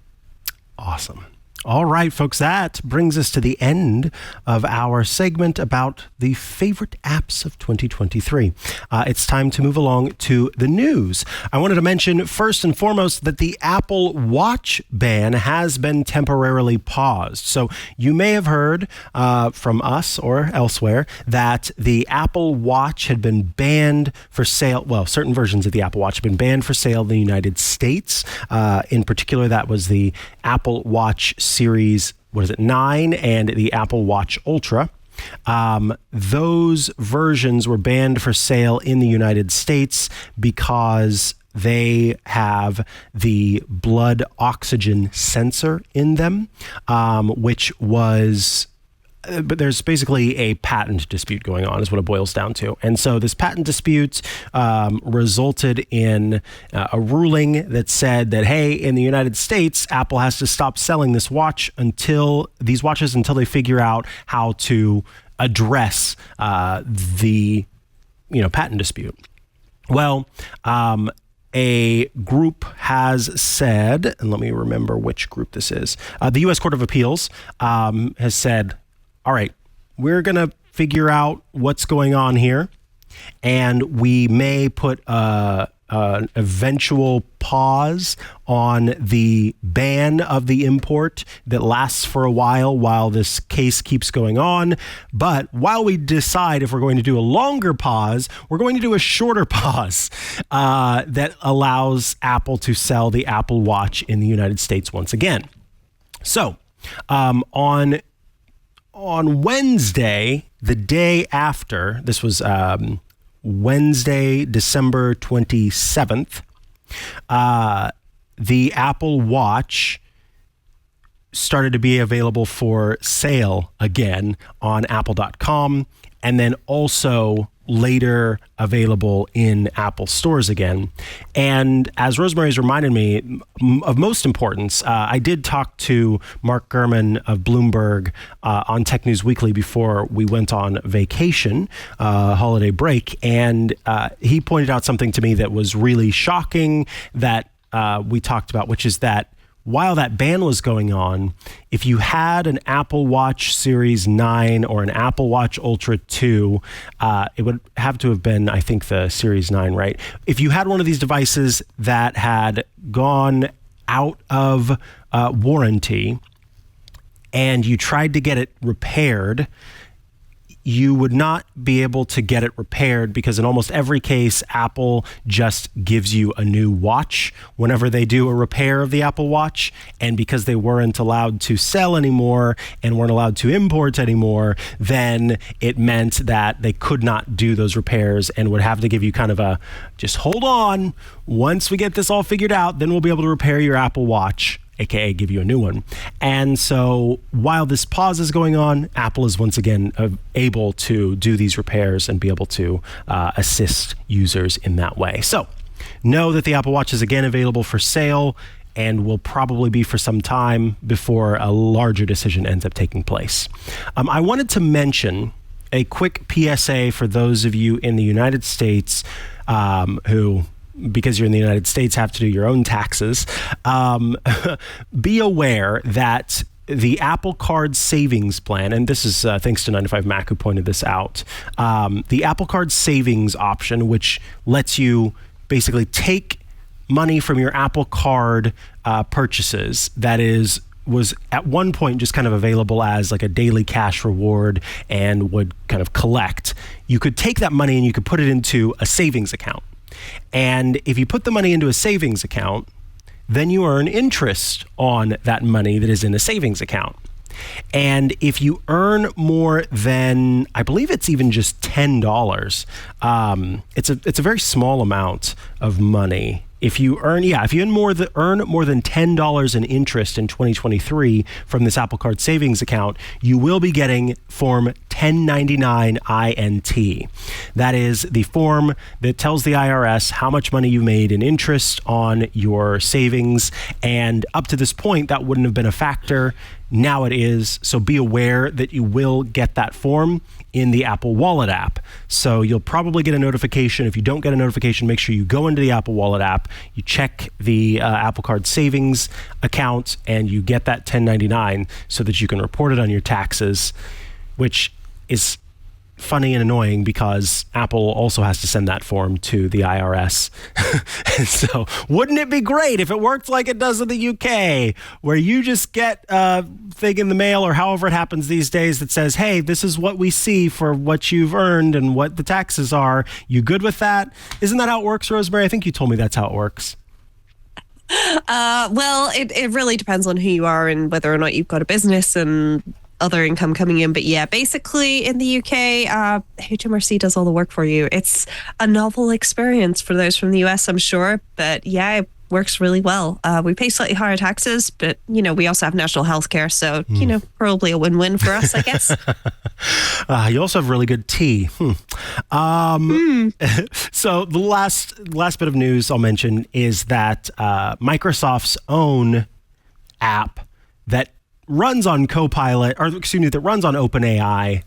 Awesome. All right, folks, that brings us to the end of our segment about the favorite apps of 2023. It's time to move along to the news. I wanted to mention first and foremost that the Apple Watch ban has been temporarily paused. So you may have heard from us or elsewhere that the Apple Watch had been banned for sale. Well, certain versions of the Apple Watch have been banned for sale in the United States. In particular, that was the Apple Watch Series, 9 and the Apple Watch Ultra. Those versions were banned for sale in the United States because they have the blood oxygen sensor in them, which was... But there's basically a patent dispute going on, is what it boils down to. And so this patent dispute resulted in a ruling that said that, hey, in the United States, Apple has to stop selling these watches until they figure out how to address the patent dispute. Well, a group has said, and let me remember which group this is. The U.S. Court of Appeals has said, all right, we're going to figure out what's going on here, and we may put an eventual pause on the ban of the import that lasts for a while this case keeps going on. But while we decide if we're going to do a longer pause, we're going to do a shorter pause that allows Apple to sell the Apple Watch in the United States once again. So on Wednesday, the day after, this was Wednesday, December 27th, the Apple Watch started to be available for sale again on Apple.com, and then also later available in Apple stores again. And as Rosemary's reminded me of most importance, I did talk to Mark Gurman of Bloomberg on Tech News Weekly before we went on vacation, holiday break, and he pointed out something to me that was really shocking that we talked about, which is that while that ban was going on, if you had an Apple Watch Series 9 or an Apple Watch Ultra 2, it would have to have been, I think, the Series 9, right? If you had one of these devices that had gone out of warranty and you tried to get it repaired, you would not be able to get it repaired because in almost every case, Apple just gives you a new watch whenever they do a repair of the Apple Watch. And because they weren't allowed to sell anymore and weren't allowed to import anymore, then it meant that they could not do those repairs and would have to give you kind of a, just hold on, once we get this all figured out, then we'll be able to repair your Apple Watch, aka give you a new one. And so while this pause is going on, Apple is once again able to do these repairs and be able to assist users in that way. So know that the Apple Watch is again available for sale and will probably be for some time before a larger decision ends up taking place. I wanted to mention a quick PSA for those of you in the United States who, because you're in the United States, have to do your own taxes. Be aware that the Apple Card Savings Plan, and this is thanks to 95Mac who pointed this out, the Apple Card Savings option, which lets you basically take money from your Apple Card purchases that was at one point just kind of available as like a daily cash reward and would kind of collect. You could take that money and you could put it into a savings account. And if you put the money into a savings account, then you earn interest on that money that is in a savings account. And if you earn more than, I believe it's even just $10, it's a very small amount of money. If you earn more than $10 in interest in 2023 from this Apple Card savings account, you will be getting Form 1099 INT. That is the form that tells the IRS how much money you made in interest on your savings. And up to this point, that wouldn't have been a factor. Now it is. So be aware that you will get that form in the Apple Wallet app. So you'll probably get a notification. If you don't get a notification, make sure you go into the Apple Wallet app, you check the Apple Card savings account, and you get that 1099 so that you can report it on your taxes, which is funny and annoying because Apple also has to send that form to the IRS. And so wouldn't it be great if it worked like it does in the UK, where you just get a thing in the mail or however it happens these days that says, hey, this is what we see for what you've earned and what the taxes are. You good with that? Isn't that how it works, Rosemary? I think you told me that's how it works. Well, it really depends on who you are and whether or not you've got a business and other income coming in. But yeah, basically in the UK, HMRC does all the work for you. It's a novel experience for those from the US, I'm sure. But yeah, it works really well. We pay slightly higher taxes, but, we also have national health care. So, probably a win-win for us, I guess. You also have really good tea. So the last bit of news I'll mention is that Microsoft's own app that runs on Copilot, that runs on OpenAI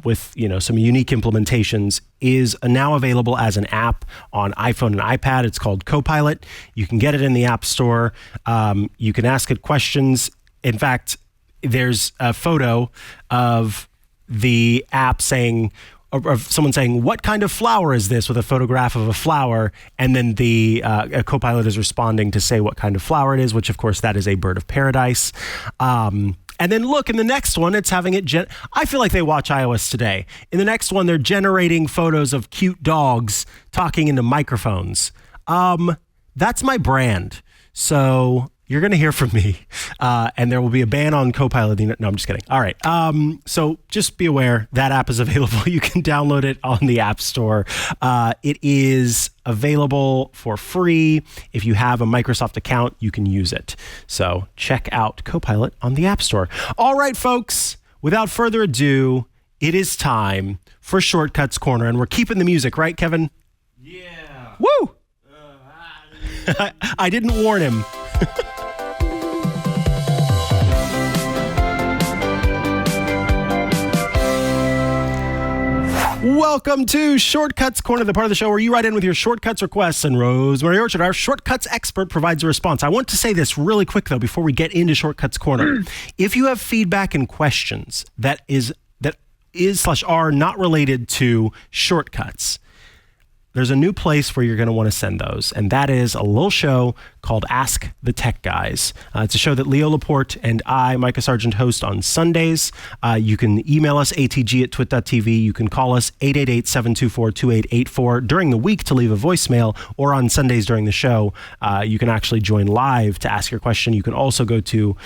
with some unique implementations, is now available as an app on iPhone and iPad. It's called Copilot. You can get it in the App Store. You can ask it questions. In fact, there's a photo of the app saying, of someone saying, what kind of flower is this, with a photograph of a flower, and then the Copilot is responding to say what kind of flower it is, which of course that is a bird of paradise. And then look, in the next one, it's having it, I feel like they watch iOS today. In the next one, they're generating photos of cute dogs talking into microphones. That's my brand. So you're going to hear from me, and there will be a ban on Copilot. No, I'm just kidding. All right. So just be aware that app is available. You can download it on the App Store. It is available for free. If you have a Microsoft account, you can use it. So check out Copilot on the App Store. All right, folks, without further ado, it is time for Shortcuts Corner. And we're keeping the music, right, Kevin? Yeah. Woo! I didn't warn him. Welcome to Shortcuts Corner, the part of the show where you write in with your shortcuts requests, and Rosemary Orchard, our shortcuts expert, provides a response. I want to say this really quick, though, before we get into Shortcuts Corner. If you have feedback and questions that is/are not related to shortcuts, there's a new place where you're going to want to send those, and that is a little show called Ask the Tech Guys. It's a show that Leo Laporte and I, Mikah Sargent, host on Sundays. You can email us, atg@twit.tv. You can call us, 888-724-2884, during the week to leave a voicemail, or on Sundays during the show. You can actually join live to ask your question. You can also go to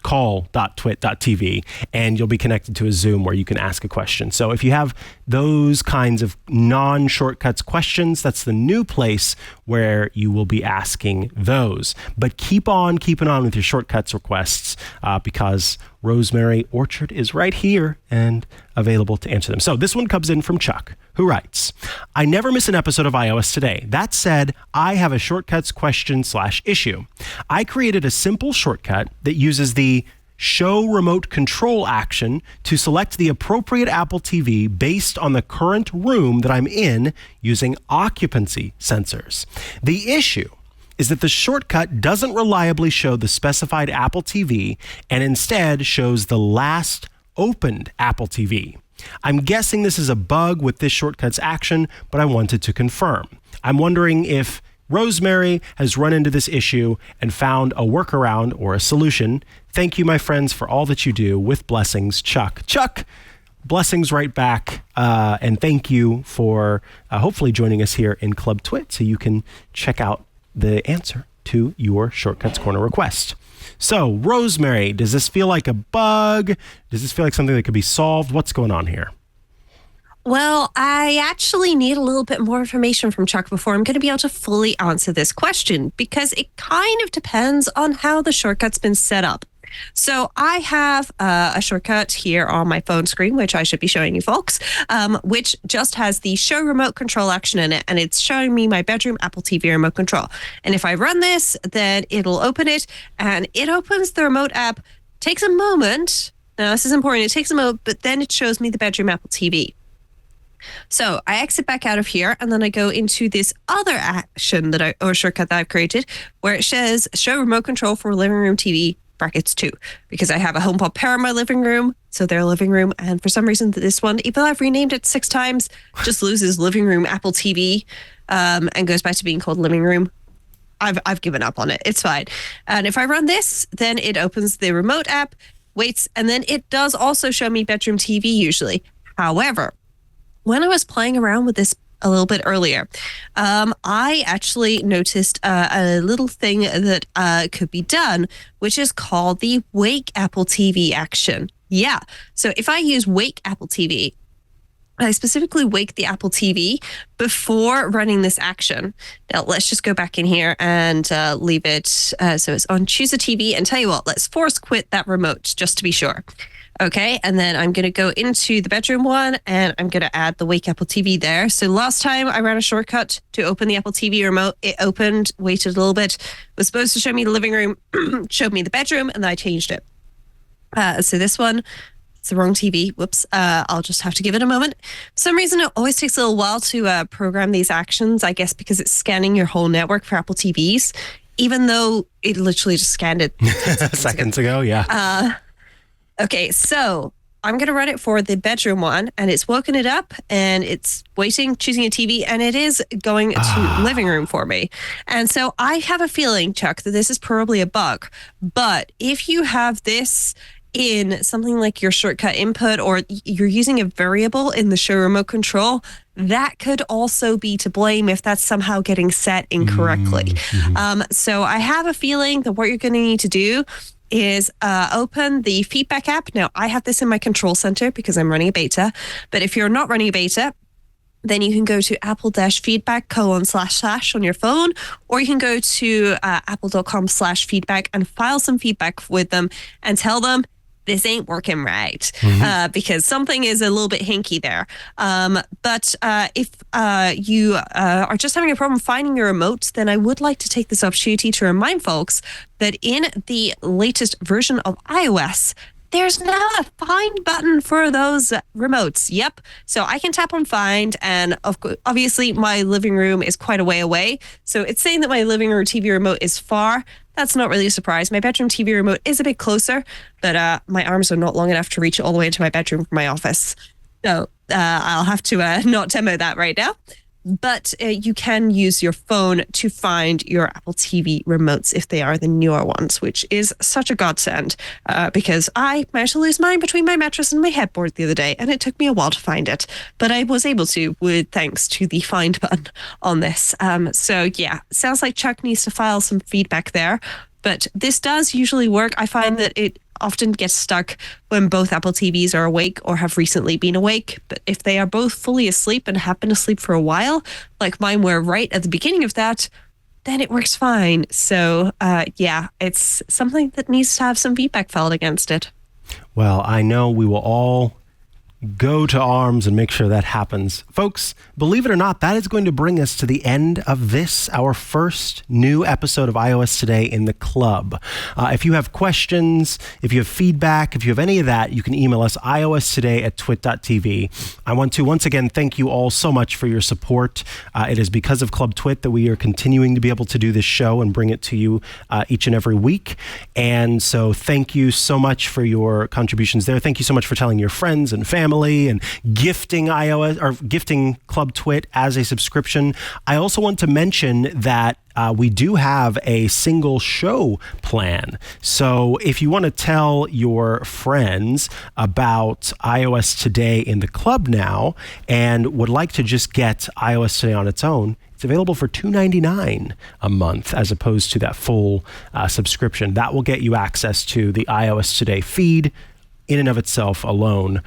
call.twit.tv, and you'll be connected to a Zoom where you can ask a question. So if you have those kinds of non-shortcuts questions, that's the new place where you will be asking those. But keep on keeping on with your shortcuts requests, because Rosemary Orchard is right here and available to answer them. So this one comes in from Chuck, who writes, I never miss an episode of iOS Today. That said, I have a shortcuts question/issue. I created a simple shortcut that uses the show remote control action to select the appropriate Apple TV based on the current room that I'm in using occupancy sensors. The issue is that the shortcut doesn't reliably show the specified Apple TV and instead shows the last opened Apple TV. I'm guessing this is a bug with this shortcut's action, but I wanted to confirm. I'm wondering if Rosemary has run into this issue and found a workaround or a solution. Thank you, my friends, for all that you do. With blessings, Chuck. Chuck, blessings right back. And thank you for hopefully joining us here in Club TWiT so you can check out the answer to your Shortcuts Corner request. So, Rosemary, does this feel like a bug? Does this feel like something that could be solved? What's going on here? Well, I actually need a little bit more information from Chuck before I'm going to be able to fully answer this question, because it kind of depends on how the shortcut's been set up. So I have a shortcut here on my phone screen, which I should be showing you folks, which just has the show remote control action in it, and it's showing me my bedroom Apple TV remote control. And if I run this, then it'll open it, and it opens the remote app. Takes a moment. Now, this is important. It takes a moment, but then it shows me the bedroom Apple TV. So I exit back out of here, and then I go into this other action or shortcut that I've created, where it says show remote control for living room TV brackets 2, because I have a HomePod pair in my living room, so their living room, and for some reason this one, even though I've renamed it 6 times, just loses living room Apple TV, and goes back to being called living room. I've given up on it. It's fine. And if I run this, then it opens the remote app, waits, and then it does also show me bedroom TV usually. However, when I was playing around with this a little bit earlier, I actually noticed a little thing that could be done, which is called the Wake Apple TV action. Yeah. So if I use Wake Apple TV, I specifically wake the Apple TV before running this action. Now, let's just go back in here and leave it. So it's on choose a TV, and tell you what, let's force quit that remote just to be sure. Okay, and then I'm going to go into the bedroom one, and I'm going to add the Wake Apple TV there. So last time I ran a shortcut to open the Apple TV remote, it opened, waited a little bit, was supposed to show me the living room, showed me the bedroom, and then I changed it. So this one, it's the wrong TV. Whoops. I'll just have to give it a moment. For some reason, it always takes a little while to program these actions, I guess because it's scanning your whole network for Apple TVs, even though it literally just scanned it seconds ago. Yeah. Okay, so I'm going to run it for the bedroom one, and it's woken it up, and it's waiting, choosing a TV, and it is going to living room for me. And so I have a feeling, Chuck, that this is probably a bug. But if you have this in something like your shortcut input, or you're using a variable in the show remote control, that could also be to blame if that's somehow getting set incorrectly. So I have a feeling that what you're going to need to do is open the feedback app. Now, I have this in my control center because I'm running a beta, but if you're not running a beta, then you can go to apple-feedback : / on your phone, or you can go to apple.com/feedback and file some feedback with them and tell them this ain't working right, because something is a little bit hinky there. But if you are just having a problem finding your remote, then I would like to take this opportunity to remind folks that in the latest version of iOS, there's now a find button for those remotes. Yep. So I can tap on find, and obviously my living room is quite a way away. So it's saying that my living room TV remote is far. That's not really a surprise. My bedroom TV remote is a bit closer, but my arms are not long enough to reach all the way into my bedroom from my office. So I'll have to not demo that right now. But you can use your phone to find your Apple TV remotes if they are the newer ones, which is such a godsend, because I managed to lose mine between my mattress and my headboard the other day, and it took me a while to find it. But I was able to, with thanks to the find button on this. So yeah, sounds like Chuck needs to file some feedback there. But this does usually work. I find that it often gets stuck when both Apple TVs are awake or have recently been awake. But if they are both fully asleep and have been asleep for a while, like mine were right at the beginning of that, then it works fine. So yeah, it's something that needs to have some feedback filed against it. Well, I know we will all go to arms and make sure that happens. Folks, believe it or not, that is going to bring us to the end of this, our first new episode of iOS Today in the club. If you have questions, if you have feedback, if you have any of that, you can email us iOStoday@twit.tv. I want to once again thank you all so much for your support. It is because of Club TWiT that we are continuing to be able to do this show and bring it to you each and every week. And so thank you so much for your contributions there. Thank you so much for telling your friends and family and gifting iOS or gifting Club TWiT as a subscription. I also want to mention that we do have a single show plan. So if you want to tell your friends about iOS Today in the club now and would like to just get iOS Today on its own, it's available for $2.99 a month as opposed to that full subscription. That will get you access to the iOS Today feed in and of itself alone,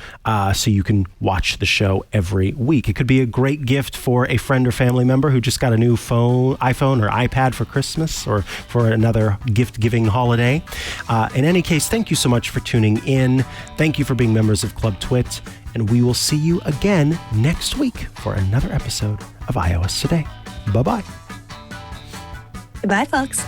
so you can watch the show every week. It could be a great gift for a friend or family member who just got a new iPhone or iPad for Christmas or for another gift-giving holiday. In any case, thank you so much for tuning in. Thank you for being members of Club TWiT, and we will see you again next week for another episode of iOS Today. Bye-bye. Goodbye, folks.